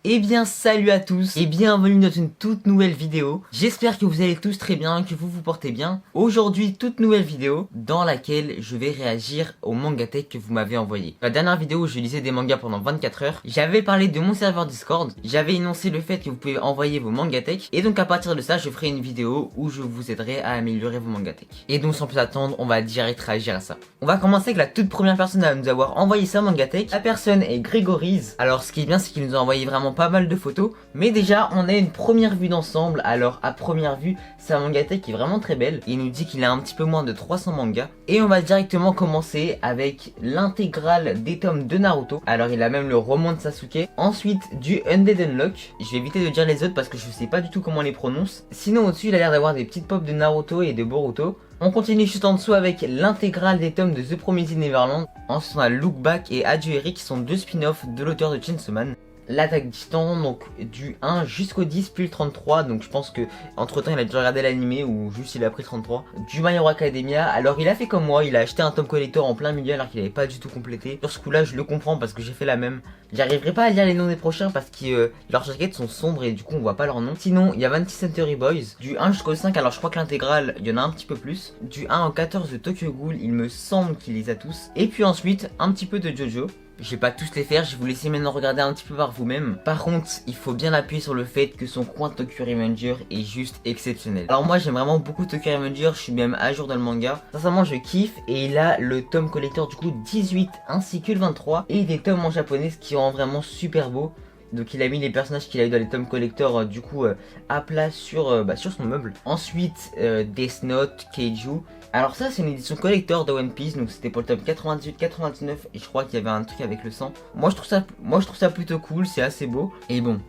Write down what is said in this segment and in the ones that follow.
Eh bien salut à tous et bienvenue dans une toute nouvelle vidéo. J'espère que vous allez tous très bien, que vous vous portez bien. Aujourd'hui, toute nouvelle vidéo dans laquelle je vais réagir au manga tech que vous m'avez envoyé. La dernière vidéo où je lisais des mangas pendant 24 heures, j'avais parlé de mon serveur Discord, j'avais énoncé le fait que vous pouvez envoyer vos manga tech et donc à partir de ça, je ferai une vidéo où je vous aiderai à améliorer vos manga tech. Et donc sans plus attendre, on va direct réagir à ça. On va commencer avec la toute première personne à nous avoir envoyé sa manga tech. La personne est Grégory's. Alors ce qui est bien, c'est qu'il nous a envoyé vraiment pas mal de photos, mais déjà on a une première vue d'ensemble. Alors à première vue, sa manga tech est vraiment très belle. Il nous dit qu'il a un petit peu moins de 300 mangas et on va directement commencer avec l'intégrale des tomes de Naruto. Alors il a même le roman de Sasuke, ensuite du Undead Unlock. Je vais éviter de dire les autres parce que je sais pas du tout comment on les prononce. Sinon au-dessus il a l'air d'avoir des petites pop de Naruto et de Boruto. On continue juste en dessous avec l'intégrale des tomes de The Promised Neverland. Ensuite on a Look Back et Adieu Eric qui sont deux spin-offs de l'auteur de Chainsaw Man. L'attaque des titans, donc du 1 jusqu'au 10 puis le 33, donc je pense que entre temps il a déjà regardé l'animé ou juste il a pris 33. Du My Hero Academia, alors il a fait comme moi, il a acheté un tome collector en plein milieu alors qu'il n'avait pas du tout complété. Sur ce coup là je le comprends parce que j'ai fait la même. J'arriverai pas à lire les noms des prochains parce que leurs jaquettes sont sombres et du coup on voit pas leur nom. Sinon il y a 26 Century Boys, du 1 jusqu'au 5, alors je crois que l'intégrale il y en a un petit peu plus. Du 1 au 14 de Tokyo Ghoul, il me semble qu'il les a tous. Et puis ensuite un petit peu de Jojo. Je vais pas tous les faire, je vais vous laisser maintenant regarder un petit peu par vous-même. Par contre, il faut bien appuyer sur le fait que son coin de Tokyo Revenger est juste exceptionnel. Alors moi j'aime vraiment beaucoup Tokyo Revenger, je suis même à jour dans le manga. Sincèrement je kiffe et il a le tome collector du coup 18 ainsi que le 23 et des tomes en japonais ce qui rend vraiment super beau. Donc il a mis les personnages qu'il a eu dans les tomes collector du coup à plat sur son meuble. Ensuite Death Note, Keiju. Alors ça c'est une édition collector de One Piece, donc c'était pour le tome 98, 99 et je crois qu'il y avait un truc avec le sang. Moi je trouve ça plutôt cool, c'est assez beau. Et bon,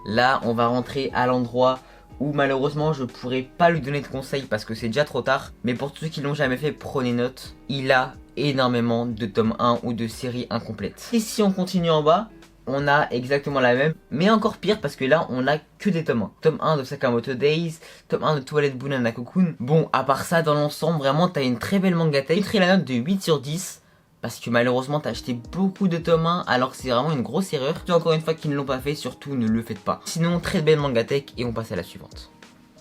là on va rentrer à l'endroit où malheureusement je pourrais pas lui donner de conseils parce que c'est déjà trop tard. Mais pour tous ceux qui l'ont jamais fait, prenez note. Il a énormément de tomes 1 ou de séries incomplètes. Et si on continue en bas, on a exactement la même, mais encore pire parce que là on a que des tomes 1. Tome 1 de Sakamoto Days, tome 1 de Toilette Bunana Cocoon. Bon, à part ça, dans l'ensemble, vraiment t'as une très belle manga tech. J'ai la note de 8 sur 10 parce que malheureusement t'as acheté beaucoup de tomes 1 alors que c'est vraiment une grosse erreur. Et encore une fois qui ne l'ont pas fait, surtout ne le faites pas. Sinon, très belle manga tech et on passe à la suivante.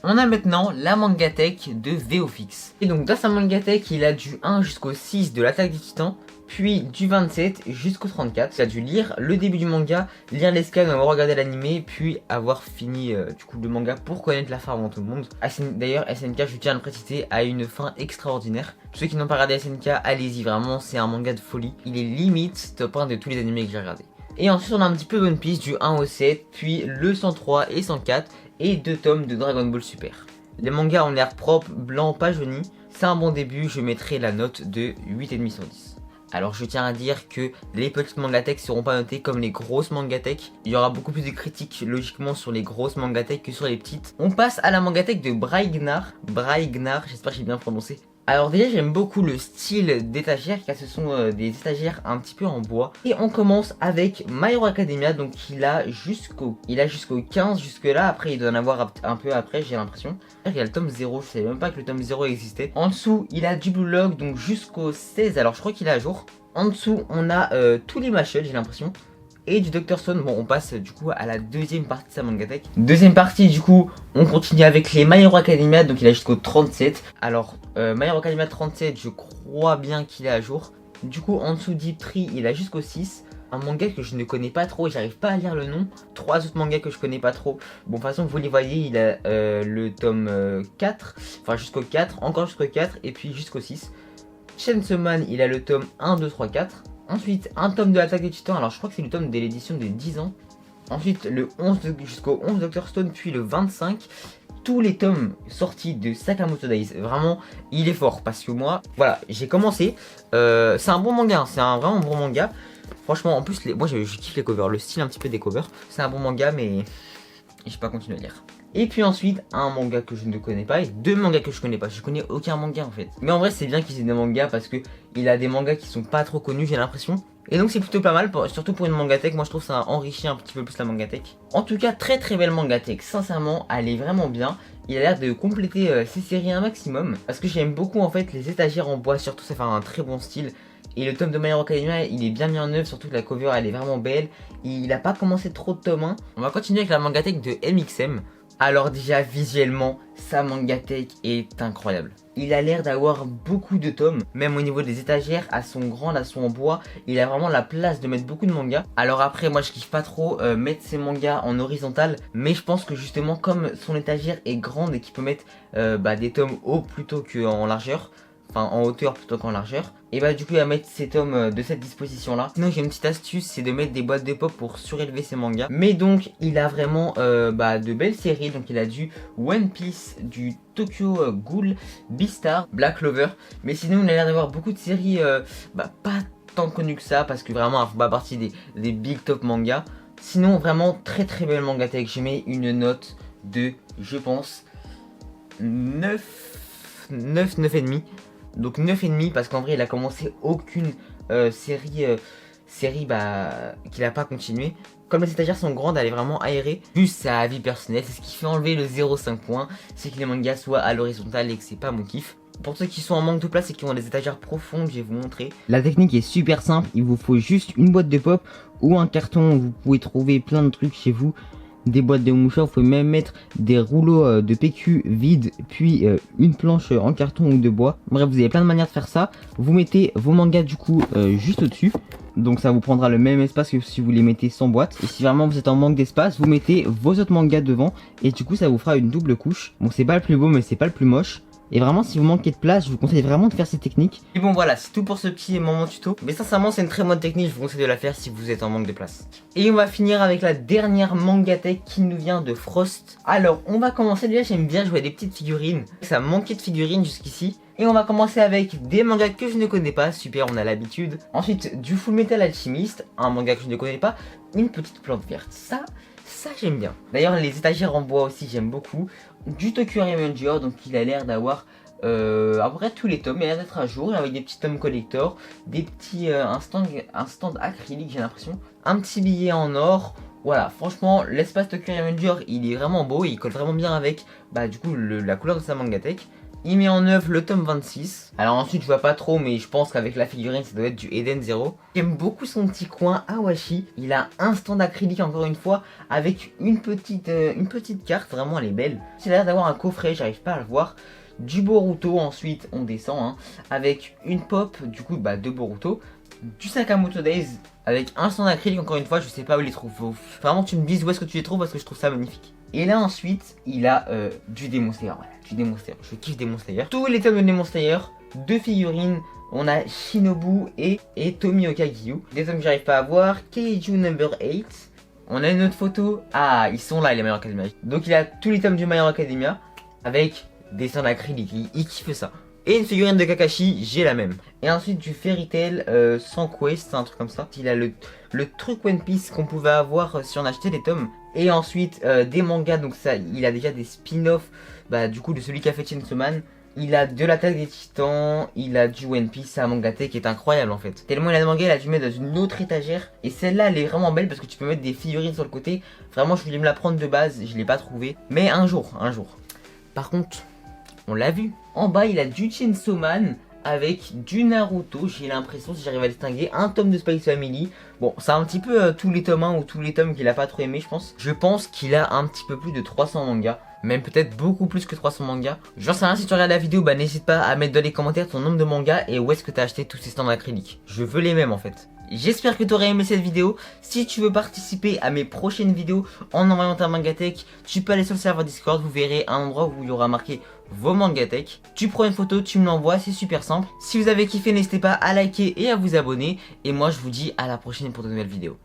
On a maintenant la manga tech de VOFix. Et donc dans sa manga tech, il a du 1 jusqu'au 6 de l'attaque des titans, puis du 27 jusqu'au 34. Il a dû lire le début du manga, lire les scans, avoir regardé l'animé, puis avoir fini du coup le manga pour connaître la fin avant tout le monde. D'ailleurs SNK, je tiens à le préciser, a une fin extraordinaire. Ceux qui n'ont pas regardé SNK, allez-y, vraiment c'est un manga de folie. Il est limite top 1 de tous les animés que j'ai regardé. Et ensuite on a un petit peu One Piece du 1 au 7, puis le 103 et 104 et 2 tomes de Dragon Ball Super. Les mangas ont l'air propres, blancs, pas jaunis. C'est un bon début, je mettrai la note de 8,5 sur 10. Alors je tiens à dire que les petites mangatech seront pas notées comme les grosses mangatech. Il y aura beaucoup plus de critiques logiquement sur les grosses mangatech que sur les petites. On passe à la mangatech de Braignar, j'espère que j'ai bien prononcé. Alors déjà j'aime beaucoup le style d'étagère car ce sont des étagères un petit peu en bois. Et on commence avec My Hero Academia, donc il a jusqu'au 15 jusque là, après il doit en avoir un peu après j'ai l'impression. Il y a le tome 0, je savais même pas que le tome 0 existait. En dessous il a du Blue Lock donc jusqu'au 16, alors je crois qu'il est à jour. En dessous on a tous les Mashle j'ai l'impression. Et du Dr Stone. Bon on passe du coup à la deuxième partie de sa manga tech. Deuxième partie du coup on continue avec les My Hero Academia, donc il a jusqu'au 37. Alors My Hero Academia 37 je crois bien qu'il est à jour. Du coup en dessous Deep Tree il a jusqu'au 6. Un manga que je ne connais pas trop et j'arrive pas à lire le nom. 3 autres mangas que je connais pas trop. Bon de toute façon vous les voyez, il a le tome 4. Enfin jusqu'au 4, encore jusqu'au 4 et puis jusqu'au 6. Chainsaw Man il a le tome 1, 2, 3, 4. Ensuite, un tome de l'attaque des titans, alors je crois que c'est le tome de l'édition de 10 ans. Ensuite, le 11 jusqu'au 11 Dr Stone, puis le 25. Tous les tomes sortis de Sakamoto Days. Vraiment, il est fort parce que moi, voilà, j'ai commencé. C'est un bon manga, hein, c'est un vraiment bon manga. Franchement, en plus, moi je kiffe les covers, le style un petit peu des covers. C'est un bon manga, mais j'ai pas continué à lire. Et puis ensuite, un manga que je ne connais pas et 2 mangas que je connais pas. Je connais aucun manga en fait. Mais en vrai, c'est bien qu'il ait des mangas parce que il a des mangas qui sont pas trop connus, j'ai l'impression. Et donc c'est plutôt pas mal, surtout pour une mangatech. Moi je trouve que ça enrichit un petit peu plus la mangatech. En tout cas, très très belle mangatech. Sincèrement, elle est vraiment bien. Il a l'air de compléter ses séries un maximum. Parce que j'aime beaucoup en fait les étagères en bois, surtout ça fait un très bon style. Et le tome de My Hero Academia, il est bien mis en œuvre, surtout que la cover elle est vraiment belle. Il a pas commencé trop de tome 1. On va continuer avec la mangatech de MXM. Alors déjà visuellement, sa mangatech est incroyable. Il a l'air d'avoir beaucoup de tomes, même au niveau des étagères, à son grand, à son bois, il a vraiment la place de mettre beaucoup de mangas. Alors après, moi je kiffe pas trop mettre ses mangas en horizontal, mais je pense que justement comme son étagère est grande et qu'il peut mettre des tomes hauts plutôt qu'en largeur, enfin en hauteur plutôt qu'en largeur, et bah du coup il va mettre ces tomes de cette disposition là. Sinon j'ai une petite astuce, c'est de mettre des boîtes de pop pour surélever ses mangas. Mais donc il a vraiment de belles séries, donc il a du One Piece, du Tokyo Ghoul, Beastar, Black Clover. Mais sinon il a l'air d'avoir beaucoup de séries pas tant connues que ça, parce que vraiment elle fait pas partie des big top mangas. Sinon vraiment très très belle mangatech, j'ai mis une note de, je pense, 9,5. Donc 9,5 parce qu'en vrai il a commencé aucune série qu'il a pas continué. Comme les étagères sont grandes, elle est vraiment aérée. Plus sa avis personnel, c'est ce qui fait enlever le 0,5 points, c'est que les mangas soient à l'horizontale et que c'est pas mon kiff. Pour ceux qui sont en manque de place et qui ont des étagères profondes, je vais vous montrer. La technique est super simple, il vous faut juste une boîte de pop ou un carton où vous pouvez trouver plein de trucs chez vous. Des boîtes de mouchoirs, vous pouvez même mettre des rouleaux de PQ vides, puis une planche en carton ou de bois. Bref, vous avez plein de manières de faire ça. Vous mettez vos mangas du coup juste au-dessus. Donc ça vous prendra le même espace que si vous les mettez sans boîte. Et si vraiment vous êtes en manque d'espace, vous mettez vos autres mangas devant. Et du coup ça vous fera une double couche. Bon, c'est pas le plus beau mais c'est pas le plus moche. Et vraiment si vous manquez de place, je vous conseille vraiment de faire ces techniques. Et bon voilà, c'est tout pour ce petit moment tuto. Mais sincèrement c'est une très bonne technique, je vous conseille de la faire si vous êtes en manque de place. Et on va finir avec la dernière mangatech qui nous vient de Frost. Alors on va commencer, déjà j'aime bien jouer à des petites figurines. Ça manquait de figurines jusqu'ici. Et on va commencer avec des mangas que je ne connais pas, super, on a l'habitude. Ensuite du Full Metal Alchemist, un manga que je ne connais pas. Une petite plante verte, ça j'aime bien. D'ailleurs les étagères en bois aussi j'aime beaucoup. Du Tokyo Revenger, donc il a l'air d'avoir à peu près tous les tomes, il a l'air d'être à jour avec des petits tomes collector, des petits un stand acrylique j'ai l'impression, un petit billet en or. Voilà, franchement l'espace Tokyo Revenger il est vraiment beau, il colle vraiment bien avec du coup la couleur de sa mangatech. Il met en œuvre le tome 26. Alors ensuite je vois pas trop, mais je pense qu'avec la figurine ça doit être du Eden Zero. J'aime beaucoup son petit coin Awashi. Il a un stand acrylique encore une fois avec une petite carte, vraiment elle est belle. Il a l'air d'avoir un coffret, j'arrive pas à le voir. Du Boruto, ensuite on descend avec une pop du coup de Boruto. Du Sakamoto Days avec un stand acrylique encore une fois, je sais pas où il les trouve. Faut vraiment que tu me dises où est-ce que tu les trouves parce que je trouve ça magnifique. Et là ensuite il a du Demon Slayer, voilà, du Demon Slayer, je kiffe Demon Slayer. Tous les tomes de Demon Slayer, deux figurines, on a Shinobu et Tomioka Gyu. Des tomes que j'arrive pas à voir, Keiju number 8. On a une autre photo, ah ils sont là les My Hero Academia. Donc il a tous les tomes du My Hero Academia avec des stands acryliques, il kiffe ça. Et une figurine de Kakashi, j'ai la même. Et ensuite du Fairy Tail sans Quest, un truc comme ça. Il a le truc One Piece qu'on pouvait avoir si on achetait les tomes. Et ensuite des mangas, donc ça, il a déjà des spin-offs du coup de celui qui a fait Chainsaw Man. Il a de l'attaque des titans, il a du One Piece, sa mangatech qui est incroyable en fait. Tellement il a de mangas, il a dû mettre dans une autre étagère. Et celle-là elle est vraiment belle parce que tu peux mettre des figurines sur le côté. Vraiment je voulais me la prendre de base, je l'ai pas trouvé. Mais un jour. Par contre, on l'a vu. En bas, il a du Chainsaw Man avec du Naruto, j'ai l'impression, si j'arrive à distinguer, un tome de Spy Family. Bon, c'est un petit peu tous les tomes 1 ou tous les tomes qu'il a pas trop aimé, je pense. Je pense qu'il a un petit peu plus de 300 mangas, même peut-être beaucoup plus que 300 mangas. J'en sais rien, si tu regardes la vidéo, n'hésite pas à mettre dans les commentaires ton nombre de mangas et où est-ce que tu as acheté tous ces stands acryliques. Je veux les mêmes en fait. J'espère que tu aurais aimé cette vidéo. Si tu veux participer à mes prochaines vidéos en envoyant ta mangatech, tu peux aller sur le serveur Discord, vous verrez un endroit où il y aura marqué vos mangatech. Tu prends une photo, tu me l'envoies, c'est super simple. Si vous avez kiffé, n'hésitez pas à liker et à vous abonner. Et moi je vous dis à la prochaine pour de nouvelles vidéos.